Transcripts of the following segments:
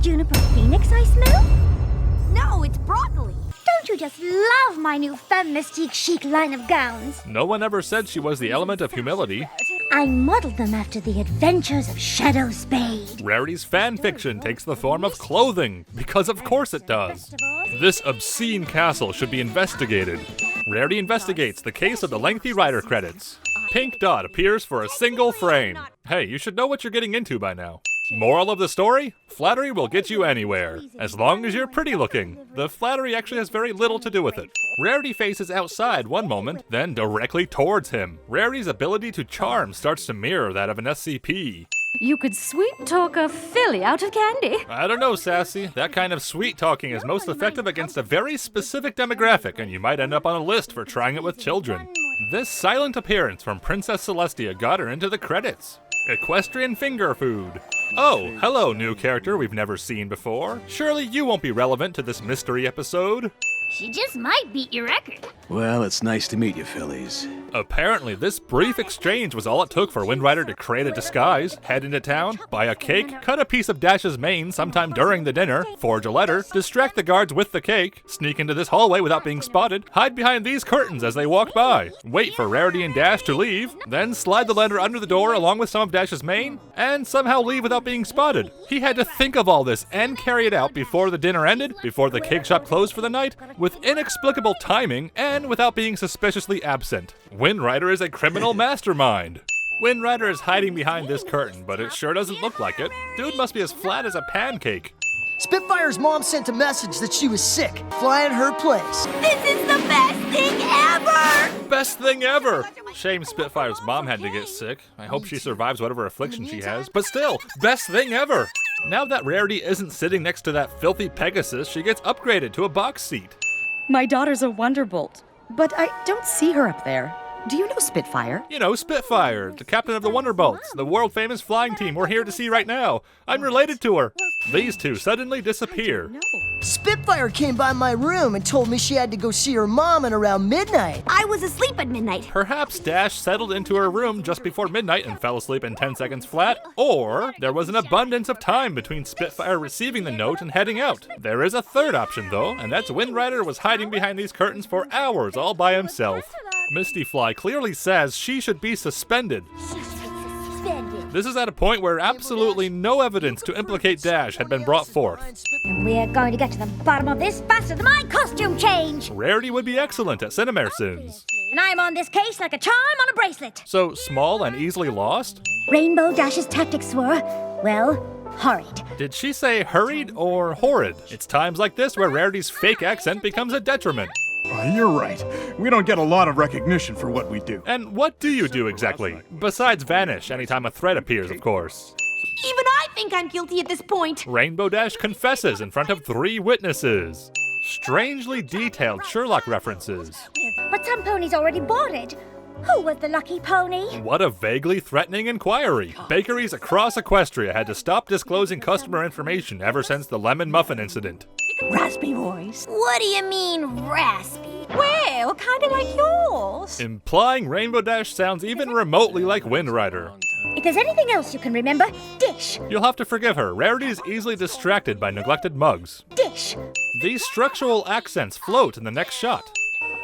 juniper phoenix I smell? No, it's broccoli. Don't you just love my new femme mystique chic line of gowns? No one ever said she was the element of humility. I modeled them after the adventures of Shadow Spade. Rarity's fan fiction takes the form of clothing, because of course it does. This obscene castle should be investigated. Rarity investigates the case of the lengthy rider credits. Pink dot appears for a single frame. Hey, you should know what you're getting into by now. Moral of the story? Flattery will get you anywhere, as long as you're pretty looking. The flattery actually has very little to do with it. Rarity faces outside one moment, then directly towards him. Rarity's ability to charm starts to mirror that of an SCP. You could sweet talk a filly out of candy. I don't know, Sassy. That kind of sweet talking is most effective against a very specific demographic, and you might end up on a list for trying it with children. This silent appearance from Princess Celestia got her into the credits. Equestrian finger food. Oh, hello, new character we've never seen before. Surely you won't be relevant to this mystery episode. She just might beat your record. Well, it's nice to meet you, fillies. Apparently, this brief exchange was all it took for Wind Rider to create a disguise, head into town, buy a cake, cut a piece of Dash's mane sometime during the dinner, forge a letter, distract the guards with the cake, sneak into this hallway without being spotted, hide behind these curtains as they walk by, wait for Rarity and Dash to leave, then slide the letter under the door along with some of Dash's mane, and somehow leave without being spotted. He had to think of all this and carry it out before the dinner ended, before the cake shop closed for the night, with inexplicable timing and without being suspiciously absent. Wind Rider is a criminal mastermind. Wind Rider is hiding behind this curtain, but it sure doesn't look like it. Dude must be as flat as a pancake. Spitfire's mom sent a message that she was sick. Fly in her place. This is the best thing ever! Best thing ever! Shame Spitfire's mom had to get sick. I hope she survives whatever affliction she has. But still, best thing ever! Now that Rarity isn't sitting next to that filthy Pegasus, she gets upgraded to a box seat. My daughter's a Wonderbolt, but I don't see her up there. Do you know Spitfire? You know, Spitfire, the captain of the Wonderbolts, the world-famous flying team we're here to see right now. I'm related to her. These two suddenly disappear. Spitfire came by my room and told me she had to go see her mom at around midnight. I was asleep at midnight. Perhaps Dash settled into her room just before midnight and fell asleep in 10 seconds flat, or there was an abundance of time between Spitfire receiving the note and heading out. There is a third option though, and that's Wind Rider was hiding behind these curtains for hours all by himself. Misty Fly clearly says she should be suspended. This is at a point where absolutely no evidence to implicate Dash had been brought forth. And we're going to get to the bottom of this faster than my costume change. Rarity would be excellent at Cinemare sins. And I'm on this case like a charm on a bracelet. So small and easily lost? Rainbow Dash's tactics were, well, horrid. Did she say hurried or horrid? It's times like this where Rarity's fake accent becomes a detriment. You're right. We don't get a lot of recognition for what we do. And what do you do exactly? Besides vanish anytime a threat appears, of course. Even I think I'm guilty at this point. Rainbow Dash confesses in front of 3 witnesses. Strangely detailed Sherlock references. But some ponies already boarded. Who was the lucky pony? What a vaguely threatening inquiry. Bakeries across Equestria had to stop disclosing customer information ever since the lemon muffin incident. Raspy voice. What do you mean, raspy? Well, kind of like yours. Implying Rainbow Dash sounds even remotely like Wind Rider. If there's anything else you can remember, dish. You'll have to forgive her. Rarity is easily distracted by neglected mugs. Dish. These structural accents float in the next shot.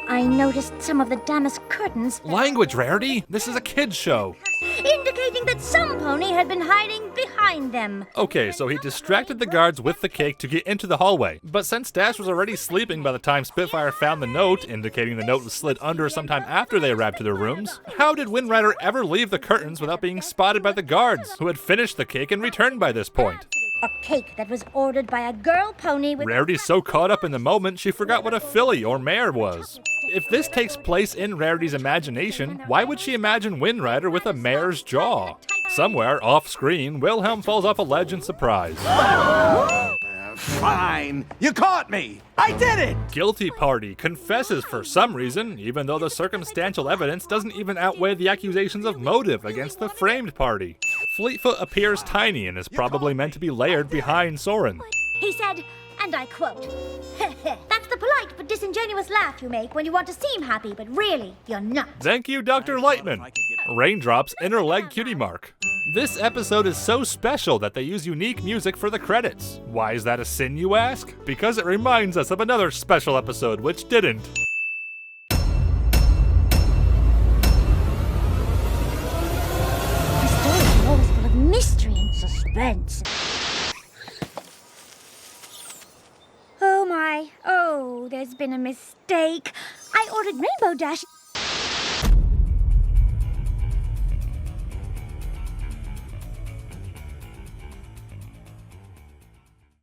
I noticed some of the damask curtains. Language, Rarity! This is a kid's show. Indicating that some pony had been hiding behind them. Okay, so he distracted the guards with the cake to get into the hallway. But since Dash was already sleeping by the time Spitfire found the note, indicating the note was slid under sometime after they arrived to their rooms, how did Wind Rider ever leave the curtains without being spotted by the guards, who had finished the cake and returned by this point? A cake that was ordered by a girl pony with... Rarity's so caught up in the moment, she forgot what a filly or mare was. If this takes place in Rarity's imagination, why would she imagine Wind Rider with a mare's jaw? Somewhere, off-screen, Wilhelm falls off a ledge in surprise. Fine. You caught me. I did it. Guilty party confesses for some reason, even though the circumstantial evidence doesn't even outweigh the accusations of motive against the framed party. Fleetfoot appears tiny and is probably meant to be layered behind Soren. He said, and I quote, "That's the polite but disingenuous laugh you make when you want to seem happy, but really, you're not." Thank you, Dr. Lightman. Raindrop's inner leg cutie mark. This episode is so special that they use unique music for the credits. Why is that a sin, you ask? Because it reminds us of another special episode which didn't. The story is always full of mystery and suspense. Oh my, oh, there's been a mistake. I ordered Rainbow Dash.